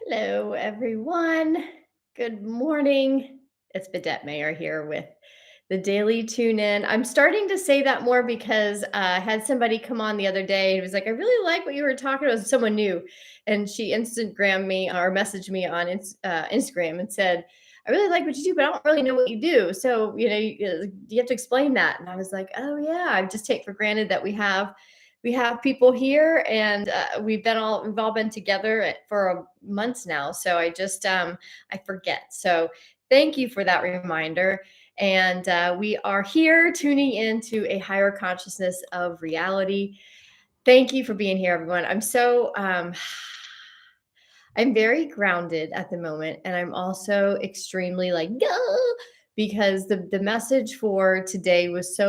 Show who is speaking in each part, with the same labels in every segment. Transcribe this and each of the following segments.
Speaker 1: Hello, everyone. Good morning. It's Vidette Mayer here with the Daily Tune In. I'm starting to say that more because I had somebody come on the other day and was like, I really like what you were talking about. Someone new. And she Instagrammed me or messaged me on Instagram and said, I really like what you do, but I don't really know what you do. So, you have to explain that. And I was like, oh, yeah, I just take for granted that we have people here and we've all been together for months now, so I forget. So thank you for that reminder. And we are here tuning into a higher consciousness of reality. Thank you for being here, everyone. I'm very grounded at the moment, and I'm also extremely like "Gah!" because the message for today was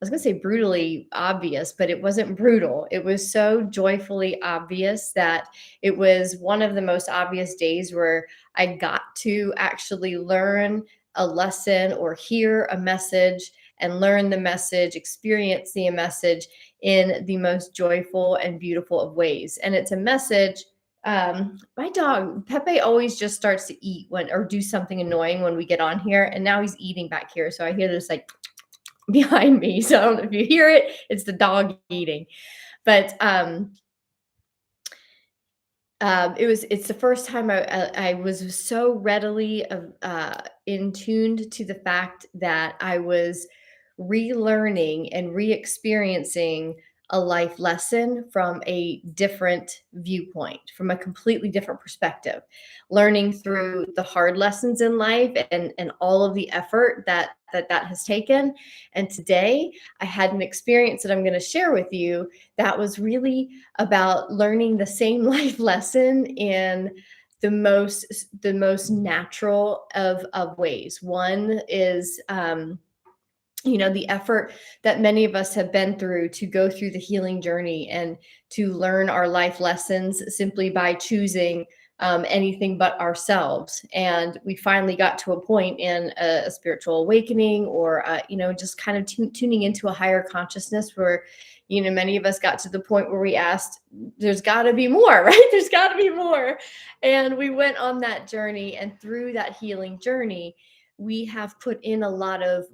Speaker 1: I was going to say brutally obvious, but it wasn't brutal. It was so joyfully obvious that it was one of the most obvious days where I got to actually learn a lesson or hear a message and learn the message, experience the message in the most joyful and beautiful of ways. And it's a message. My dog Pepe always just starts to eat when or do something annoying when we get on here, and now he's eating back here. So I hear this like behind me. So I don't know if you hear it. It's the dog eating, but it's the first time I was so readily in tuned to the fact that I was relearning and re-experiencing a life lesson from a different viewpoint, from a completely different perspective, learning through the hard lessons in life and all of the effort that has taken. And today I had an experience that I'm going to share with you that was really about learning the same life lesson in the most natural of ways. One is the effort that many of us have been through to go through the healing journey and to learn our life lessons simply by choosing anything but ourselves. And we finally got to a point in a spiritual awakening or, just kind of tuning into a higher consciousness where, many of us got to the point where we asked, there's got to be more, right? There's got to be more. And we went on that journey. And through that healing journey, we have put in a lot of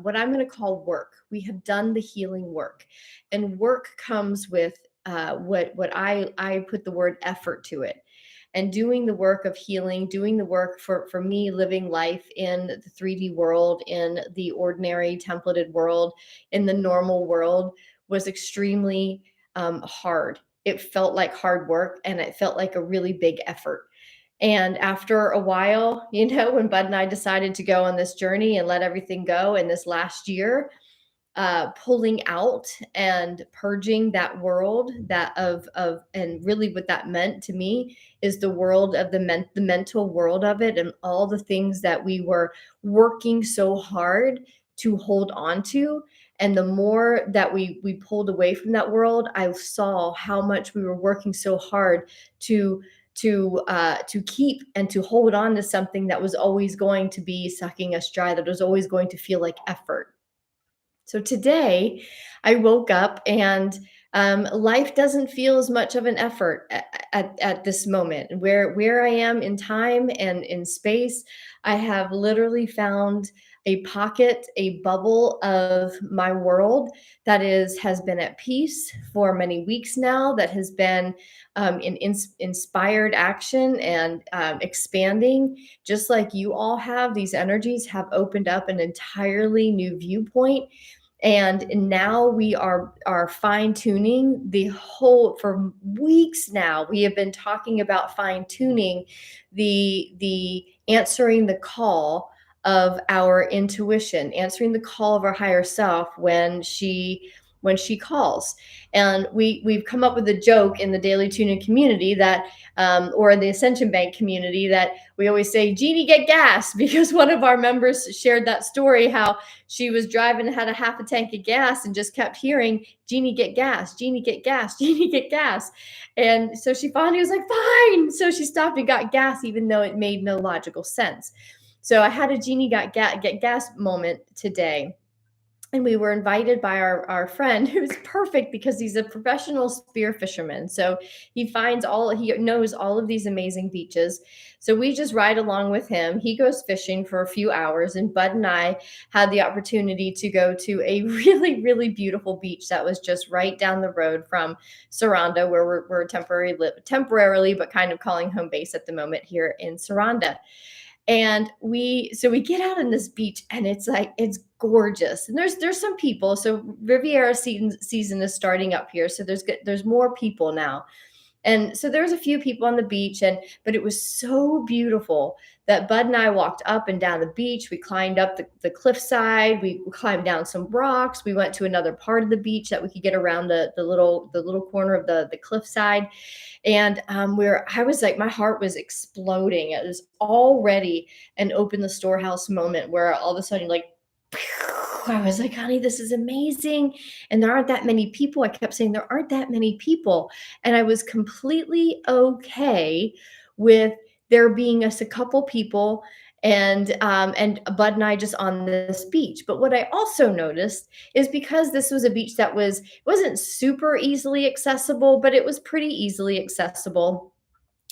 Speaker 1: what I'm going to call work. We have done the healing work, and work comes with what I put the word effort to it. And doing the work of healing, doing the work for me, living life in the 3D world, in the ordinary templated world, in the normal world, was extremely hard. It felt like hard work, and it felt like a really big effort. And after a while, when Bud and I decided to go on this journey and let everything go in this last year, pulling out and purging that world and really what that meant to me is the world of the mental world of it and all the things that we were working so hard to hold on to. And the more that we pulled away from that world, I saw how much we were working so hard to keep and to hold on to something that was always going to be sucking us dry, that was always going to feel like effort. So today I woke up and life doesn't feel as much of an effort at this moment. Where I am in time and in space, I have literally found a pocket, a bubble of my world that has been at peace for many weeks now, that has been inspired action and expanding. Just like you all have, these energies have opened up an entirely new viewpoint, and now we are fine tuning the whole. For weeks now we have been talking about fine tuning the answering the call of our intuition, answering the call of our higher self when she calls. And we've come up with a joke in the Daily Tune-In community that or in the Ascension Bank community, that we always say, Jeannie, get gas, because one of our members shared that story, how she was driving and had a half a tank of gas and just kept hearing, Jeannie, get gas, Jeannie, get gas, Jeannie, get gas. And so she finally was like, fine. So she stopped and got gas, even though it made no logical sense. So I had a Jeannie get gas moment today. and we were invited by our friend who's perfect because he's a professional spear fisherman. So he knows all of these amazing beaches. So we just ride along with him. He goes fishing for a few hours, and Bud and I had the opportunity to go to a really, really beautiful beach that was just right down the road from Saranda, where we're temporarily, but kind of calling home base at the moment here in Saranda. And we get out on this beach, and it's gorgeous. And there's some people. So Riviera season is starting up here. So there's more people now. And so there was a few people on the beach, but it was so beautiful that Bud and I walked up and down the beach. We climbed up the cliffside. We climbed down some rocks. We went to another part of the beach that we could get around the little corner of the cliffside. And where I was like, my heart was exploding. It was already an open the storehouse moment where all of a sudden, like, I was like, honey, this is amazing. And there aren't that many people. I kept saying, there aren't that many people. And I was completely okay with there being us a couple people and Bud and I just on this beach. But what I also noticed is because this was a beach that wasn't super easily accessible, but it was pretty easily accessible.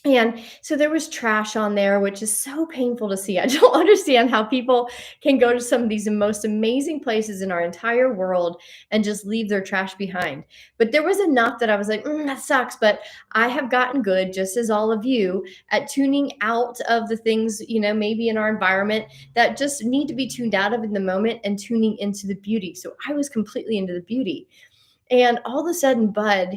Speaker 1: And so there was trash on there, which is so painful to see. I don't understand how people can go to some of these most amazing places in our entire world and just leave their trash behind. But there was enough that I was like, that sucks. But I have gotten good, just as all of you, at tuning out of the things, maybe in our environment that just need to be tuned out of in the moment and tuning into the beauty. So I was completely into the beauty. And all of a sudden, Bud,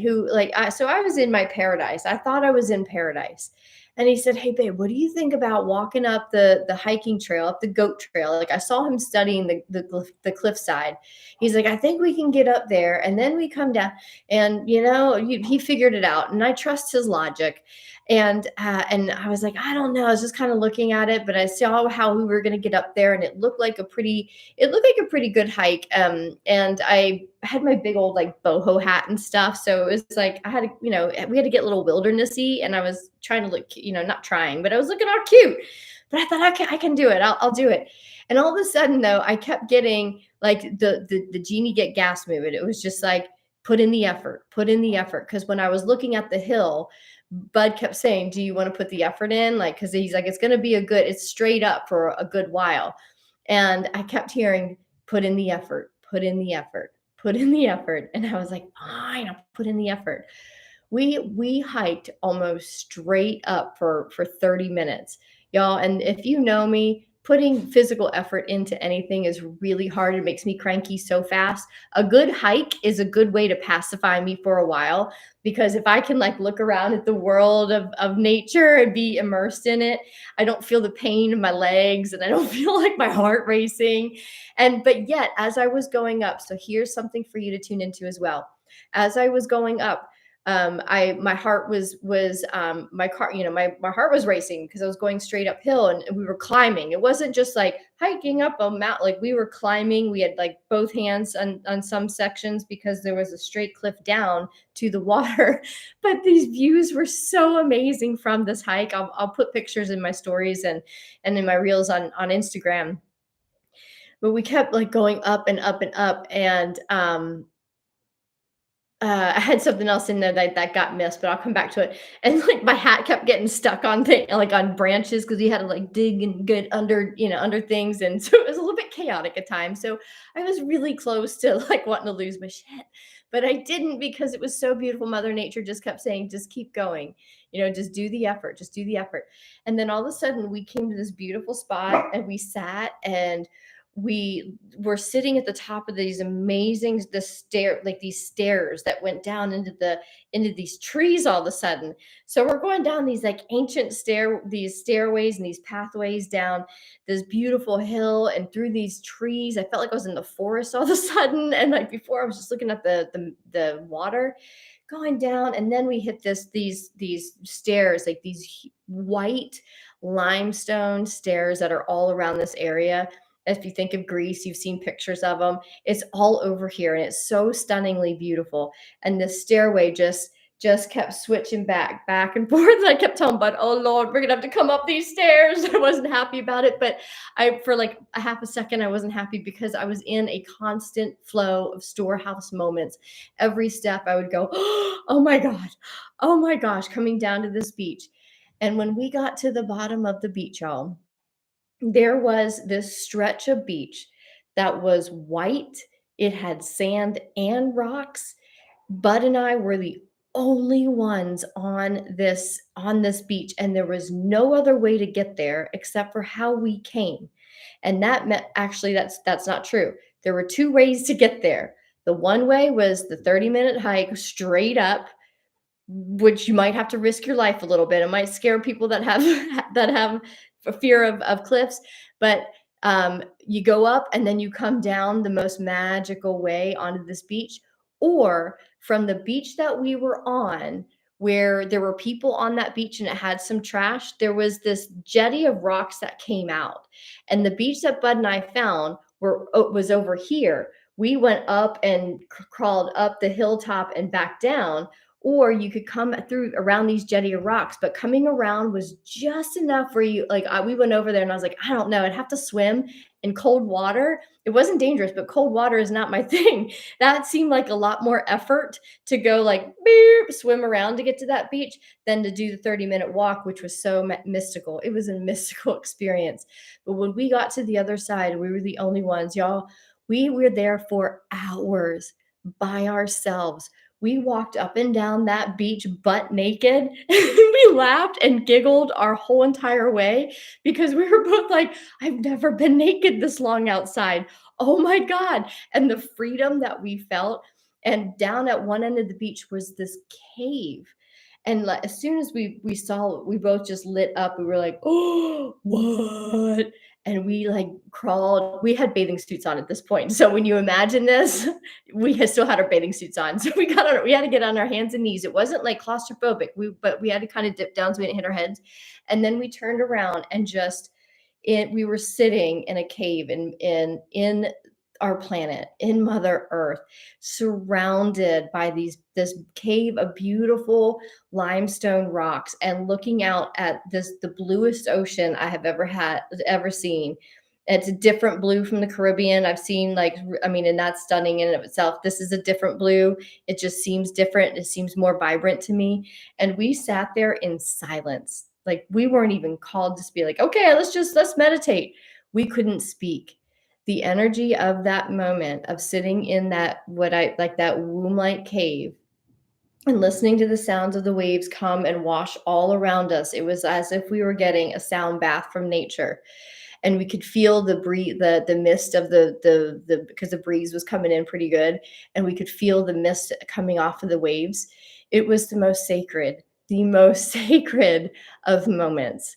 Speaker 1: so I was in my paradise. I thought I was in paradise. And he said, "Hey, babe, what do you think about walking up the hiking trail, up the goat trail?" Like, I saw him studying the cliffside. He's like, "I think we can get up there, and then we come down." And he figured it out, and I trust his logic. And I was like, I don't know. I was just kind of looking at it, but I saw how we were going to get up there, and it looked like a pretty good hike. And I had my big old like boho hat and stuff. So it was like I had to, we had to get a little wildernessy, and I was trying to look, not trying, but I was looking all cute. But I thought I can do it. I'll do it. And all of a sudden, though, I kept getting like the Jeannie get gas movement. It was just like, put in the effort, put in the effort. Because when I was looking at the hill, Bud kept saying, "Do you want to put the effort in?" Like, because he's like, it's straight up for a good while. And I kept hearing, "Put in the effort, put in the effort, put in the effort." And I was like, fine, I'll put in the effort. We hiked almost straight up for 30 minutes, y'all. And if you know me, putting physical effort into anything is really hard. It makes me cranky so fast. A good hike is a good way to pacify me for a while, because if I can like look around at the world of nature and be immersed in it, I don't feel the pain in my legs, and I don't feel like my heart racing. But yet, as I was going up, so here's something for you to tune into as well. As I was going up, I my heart was my car, my heart was racing because I was going straight uphill, and we were climbing. It wasn't just like hiking up a mountain, like we were climbing. We had like both hands on some sections because there was a straight cliff down to the water. But these views were so amazing from this hike. I'll put pictures in my stories and in my reels on Instagram. But we kept like going up and up and up, and I had something else in there that got missed, but I'll come back to it. And like my hat kept getting stuck on like on branches because you had to like dig and get under things, and so it was a little bit chaotic at times. So I was really close to like wanting to lose my shit, but I didn't, because it was so beautiful. Mother Nature just kept saying, "Just keep going, just do the effort, just do the effort." And then all of a sudden, we came to this beautiful spot, and we sat, and we were sitting at the top of these amazing these stairs that went down into these trees all of a sudden. So we're going down these like ancient these stairways and these pathways down this beautiful hill and through these trees. I felt like I was in the forest all of a sudden, and like before I was just looking at the water going down. And then we hit these stairs, like these white limestone stairs that are all around this area. If you think of Greece, you've seen pictures of them. It's all over here, and it's so stunningly beautiful. And the stairway just just kept switching back and forth. I kept telling Bud, "Oh Lord, we're gonna have to come up these stairs." I wasn't happy about it, but I for like a half a second I wasn't happy because I was in a constant flow of Storehouse moments. Every step I would go, "Oh my God, oh my gosh," coming down to this beach. And when we got to the bottom of the beach, y'all, there was this stretch of beach that was white. It had sand and rocks. Bud and I were the only ones on this beach, and there was no other way to get there except for how we came. And that meant actually that's not true. There were two ways to get there. The one way was the 30-minute hike straight up, which you might have to risk your life a little bit. It might scare people that have that have a fear of cliffs, but you go up and then you come down the most magical way onto this beach, or from the beach that we were on, where there were people on that beach and it had some trash. There was this jetty of rocks that came out, and the beach that Bud and I found was over here. We went up and crawled up the hilltop and back down, or you could come through around these jetty of rocks, but coming around was just enough where you like we went over there and I was like, I don't know, I'd have to swim in cold water. It wasn't dangerous, but cold water is not my thing. That seemed like a lot more effort to go like beep, swim around to get to that beach than to do the 30-minute walk, which was so mystical. It was a mystical experience. But when we got to the other side, we were the only ones, y'all. We were there for hours by ourselves. We walked up and down that beach butt naked. We laughed and giggled our whole entire way because we were both like, I've never been naked this long outside. Oh my God. And the freedom that we felt. And down at one end of the beach was this cave. And like, as soon as we saw it, we both just lit up. We were like, oh, what? And we like crawled. We had bathing suits on at this point. So when you imagine this, we had still had our bathing suits on. So we had to get on our hands and knees. It wasn't like claustrophobic. But we had to kind of dip down so we didn't hit our heads. And then we turned around and just we were sitting in a cave in our planet, in Mother Earth, surrounded by this cave of beautiful limestone rocks, and looking out at the bluest ocean I have ever seen. It's a different blue from the Caribbean. I've seen like, I mean, and that's stunning in and of itself. This is a different blue. It just seems different. It seems more vibrant to me. And we sat there in silence. Like we weren't even called to be like, okay, let's meditate. We couldn't speak. The energy of that moment of sitting in that, what I like, that womb-like cave, and listening to the sounds of the waves come and wash all around us. It was as if we were getting a sound bath from nature, and we could feel the breeze, the mist of the because the breeze was coming in pretty good, and we could feel the mist coming off of the waves. It was the most sacred of moments.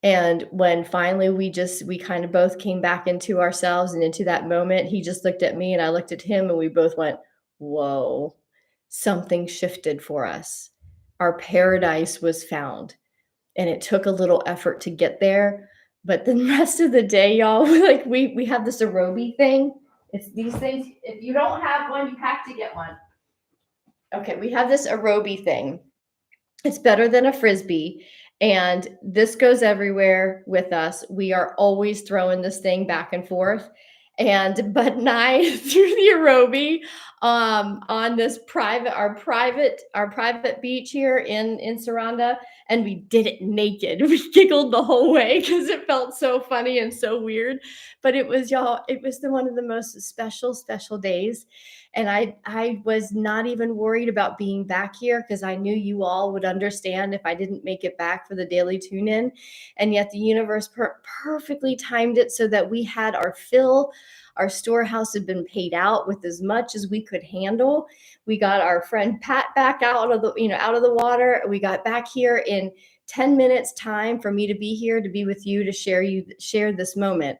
Speaker 1: And when finally we kind of both came back into ourselves and into that moment, he just looked at me and I looked at him and we both went, whoa, something shifted for us. Our paradise was found, and it took a little effort to get there. But the rest of the day, y'all, like we have this aerobi thing. It's these things. If you don't have one, you have to get one. Okay, we have this aerobi thing. It's better than a frisbee. And this goes everywhere with us. We are always throwing this thing back and forth. And Bud and I threw the aerobi on this our private beach here in Saranda, and we did it naked. We giggled the whole way because it felt so funny and so weird. But it was, y'all, it was one of the most special days. And I was not even worried about being back here because I knew you all would understand if I didn't make it back for the daily tune in. And yet the universe perfectly timed it so that we had our fill. Our storehouse had been paid out with as much as we could handle. We got our friend Pat back out of the water. We got back here in 10 minutes time for me to be here, to be with you, to share this moment.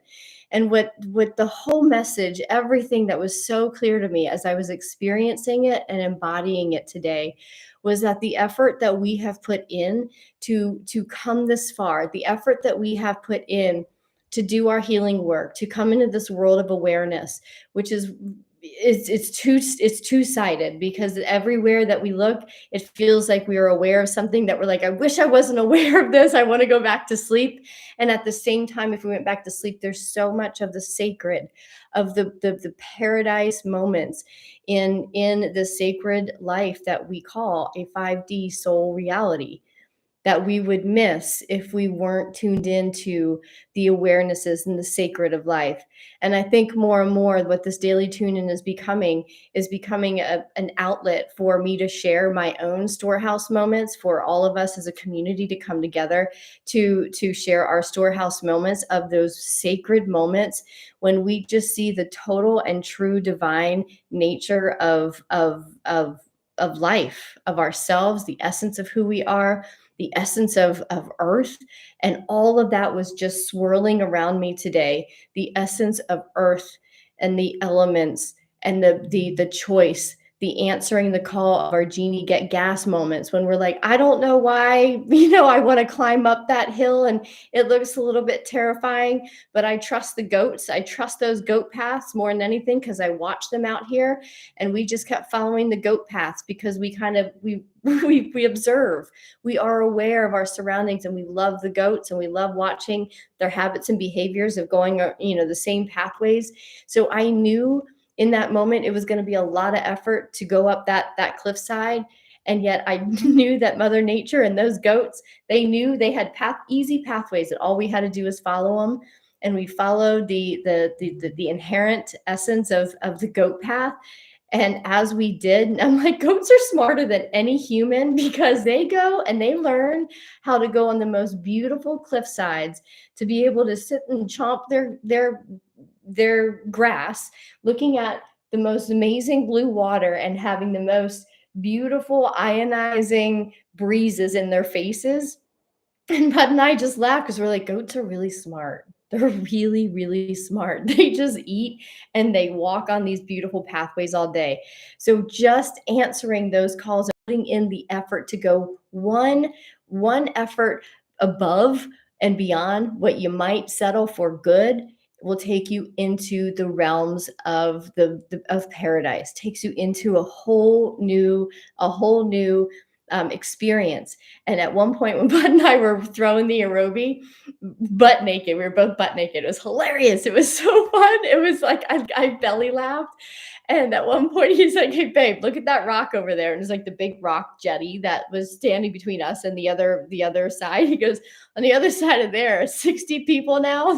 Speaker 1: And what the whole message, everything that was so clear to me as I was experiencing it and embodying it today, was that the effort that we have put in to come this far, the effort that we have put in to do our healing work, to come into this world of awareness, which is it's two-sided because everywhere that we look, it feels like we are aware of something that we're like, I wish I wasn't aware of this. I want to go back to sleep. And at the same time, if we went back to sleep, there's so much of the sacred, of the paradise moments in the sacred life that we call a 5D soul reality that we would miss if we weren't tuned into the awarenesses and the sacred of life. And I think more and more what this daily tune in is becoming an outlet for me to share my own storehouse moments, for all of us as a community to come together to share our storehouse moments of those sacred moments when we just see the total and true divine nature of life, of ourselves, the essence of who we are, the essence of earth. And all of that was just swirling around me today. The essence of earth and the elements and the choice, the answering the call of our Jeannie get gas moments when we're like, I don't know why, I want to climb up that hill and it looks a little bit terrifying, but I trust the goats. I trust those goat paths more than anything because I watch them out here. And we just kept following the goat paths because we kind of we observe, we are aware of our surroundings, and we love the goats and we love watching their habits and behaviors of going the same pathways. So I knew in that moment it was going to be a lot of effort to go up that cliffside, and yet I knew that Mother Nature and those goats, they knew they had easy pathways that all we had to do was follow them. And we followed the inherent essence of the goat path. And as we did, I'm like, goats are smarter than any human because they go and they learn how to go on the most beautiful cliff sides, to be able to sit and chomp their grass, looking at the most amazing blue water and having the most beautiful ionizing breezes in their faces. And Bud and I just laugh because we're like, goats are really smart. They're really, really smart. They just eat and they walk on these beautiful pathways all day. So just answering those calls and putting in the effort to go one effort above and beyond what you might settle for good will take you into the realms of of paradise, takes you into a whole new experience. And at one point, when Bud and I were throwing the aerobie butt naked, we were both butt naked. It was hilarious. It was so fun. It was like I belly laughed. And at one point, he's like, "Hey, babe, look at that rock over there." And it's like the big rock jetty that was standing between us and the other side. He goes, "On the other side of there are 60 people now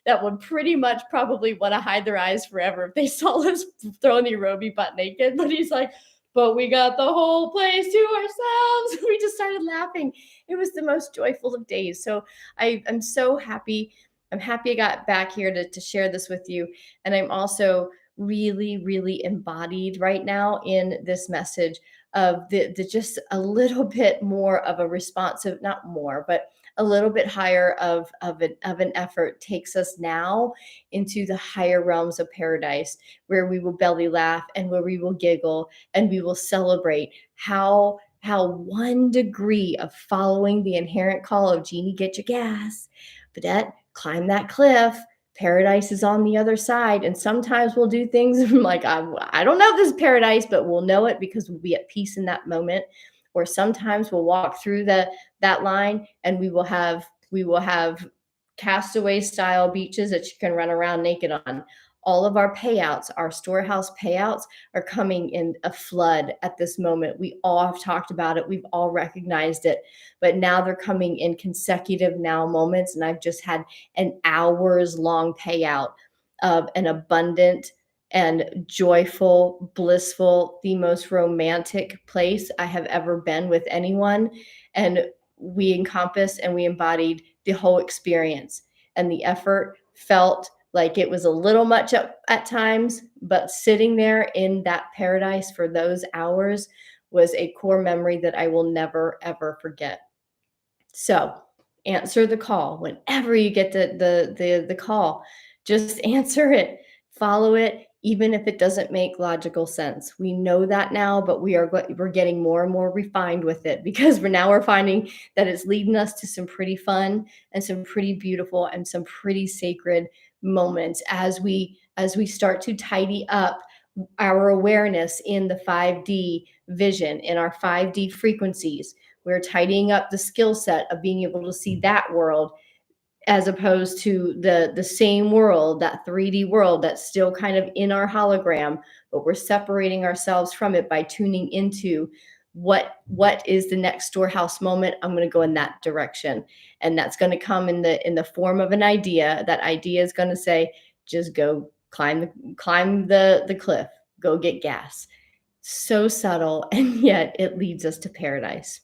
Speaker 1: that would pretty much probably want to hide their eyes forever if they saw us throwing the aerobie butt naked." But he's like, "But we got the whole place to ourselves." We just started laughing. It was the most joyful of days. So I'm so happy. I'm happy I got back here to share this with you. And I'm also really, really embodied right now in this message of the just a little bit more of a responsive, not more, but a little bit higher of an effort takes us now into the higher realms of paradise, where we will belly laugh and where we will giggle and we will celebrate how 1 degree of following the inherent call of Jeannie, get your gas, Badette, climb that cliff. Paradise is on the other side. And sometimes we'll do things like, I don't know if this is paradise, but we'll know it because we'll be at peace in that moment. Or sometimes we'll walk through that line and we will have castaway style beaches that you can run around naked on. All of our payouts, our storehouse payouts, are coming in a flood at this moment. We all have talked about it. We've all recognized it, but now they're coming in consecutive now moments. And I've just had an hours long payout of an abundant and joyful, blissful, the most romantic place I have ever been with anyone. And we encompassed and we embodied the whole experience. And the effort felt like it was a little much at times, but sitting there in that paradise for those hours was a core memory that I will never, ever forget. So answer the call whenever you get the call. Just answer it, follow it, even if it doesn't make logical sense. We know that now, but we're getting more and more refined with it because we're finding that it's leading us to some pretty fun and some pretty beautiful and some pretty sacred moments as we start to tidy up our awareness in the 5D vision, in our 5D frequencies. We're tidying up the skill set of being able to see that world, as opposed to the same world, that 3D world that's still kind of in our hologram, but we're separating ourselves from it by tuning into what is the next storehouse moment. I'm going to go in that direction, and that's going to come in the form of an idea. That idea is going to say, just go climb the cliff, go get gas. So subtle, and yet it leads us to paradise.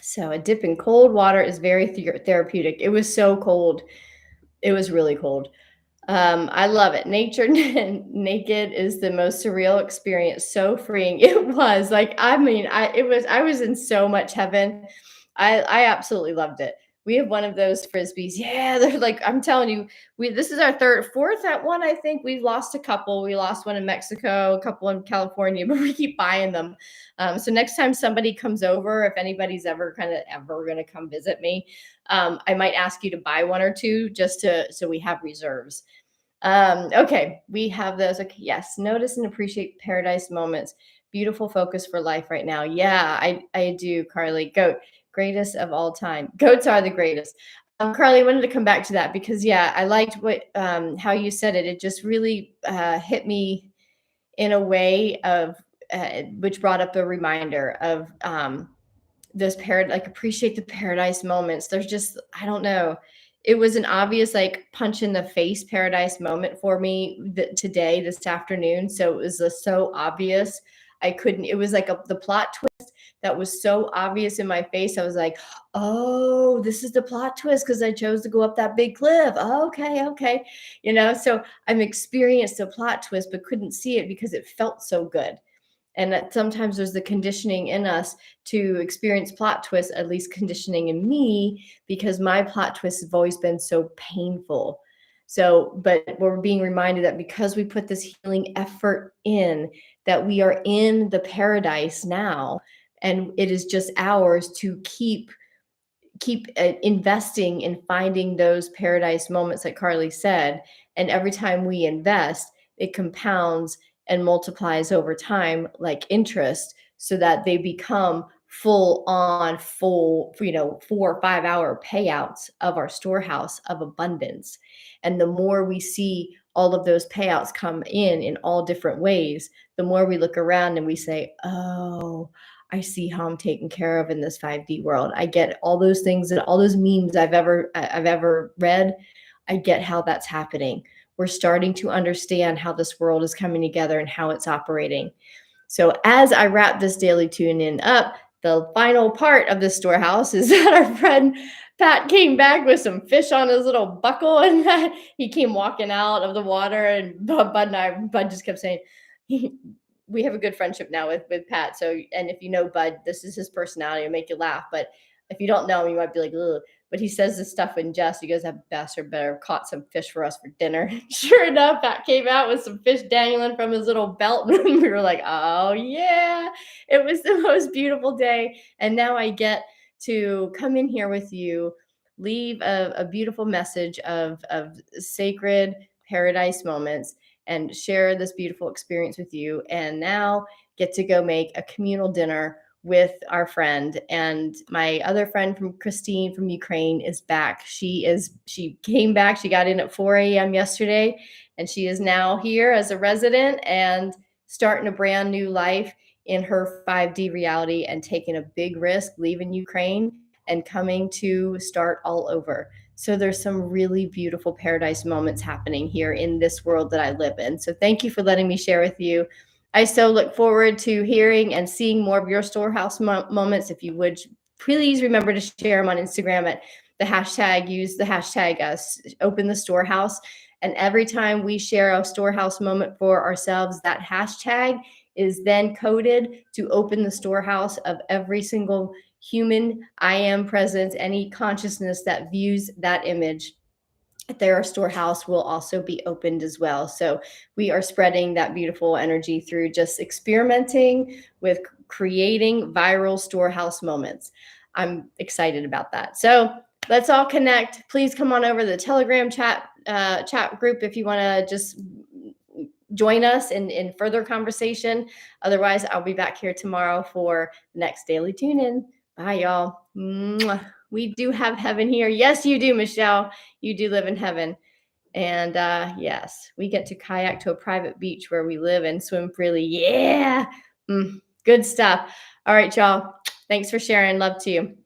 Speaker 1: So a dip in cold water is very therapeutic. It was so cold. It was really cold. I love it. Nature naked is the most surreal experience. So freeing. It was like, I mean, I was in so much heaven. I absolutely loved it. We have one of those frisbees. Yeah, they're like, I'm telling you, this is our fourth at one. I think we've lost a couple. We lost one in Mexico, a couple in California, but we keep buying them. So next time somebody comes over, if anybody's ever going to come visit me, I might ask you to buy one or two just so we have reserves. Okay, we have those. Okay, yes, notice and appreciate paradise moments. Beautiful focus for life right now. Yeah, I do, Carly. Goat, greatest of all time. Goats are the greatest. Carly, I wanted to come back to that because yeah, I liked what how you said it. It just really hit me in a way of which brought up a reminder of those like appreciate the paradise moments. There's just, I don't know. It was an obvious like punch in the face paradise moment for me today, this afternoon. So it was so obvious. I couldn't, it was like the plot twist that was so obvious in my face. I was like, oh, this is the plot twist because I chose to go up that big cliff. Oh, okay, okay. So I'm experienced a plot twist, but couldn't see it because it felt so good. And that sometimes there's the conditioning in us to experience plot twists, at least conditioning in me, because my plot twists have always been so painful. So, but we're being reminded that because we put this healing effort in, that we are in the paradise now, and it is just ours to keep investing in finding those paradise moments, like Carly said. And every time we invest, it compounds and multiplies over time like interest, so that they become full 4 or 5 hour payouts of our storehouse of abundance. And the more we see all of those payouts come in all different ways, the more we look around and we say, oh, I see how I'm taken care of in this 5D world. I get all those things and all those memes I've ever read. I get how that's happening. We're starting to understand how this world is coming together and how it's operating. So as I wrap this daily tune in up, the final part of the storehouse is that our friend Pat came back with some fish on his little buckle, and he came walking out of the water, and Bud just kept saying, we have a good friendship now with Pat. So, and if you know Bud, this is his personality. It'll make you laugh. But if you don't know him, you might be like, ugh. But he says this stuff in jest. He goes, that bastard better caught some fish for us for dinner. Sure enough, Pat came out with some fish dangling from his little belt. And we were like, oh, yeah. It was the most beautiful day. And now I get to come in here with you, leave a beautiful message of sacred paradise moments, and share this beautiful experience with you. And now get to go make a communal dinner with our friend. And my other friend from Christine from Ukraine is back. She came back. She got in at 4 a.m. yesterday, and she is now here as a resident and starting a brand new life in her 5D reality and taking a big risk, leaving Ukraine and coming to start all over. So there's some really beautiful paradise moments happening here in this world that I live in. So thank you for letting me share with you. I so look forward to hearing and seeing more of your storehouse moments. If you would, please remember to share them on Instagram at the hashtag, use the hashtag open the storehouse. And every time we share a storehouse moment for ourselves, that hashtag is then coded to open the storehouse of every single human I am presence. Any consciousness that views that image, their storehouse will also be opened as well. So we are spreading that beautiful energy through just experimenting with creating viral storehouse moments. I'm excited about that. So let's all connect. Please come on over to the Telegram chat group if you want to just join us in further conversation. Otherwise, I'll be back here tomorrow for the next daily tune in. Bye, y'all. Mwah. We do have heaven here. Yes, you do, Michelle. You do live in heaven. And yes, we get to kayak to a private beach where we live and swim freely. Yeah. Good stuff. All right, y'all. Thanks for sharing. Love to you.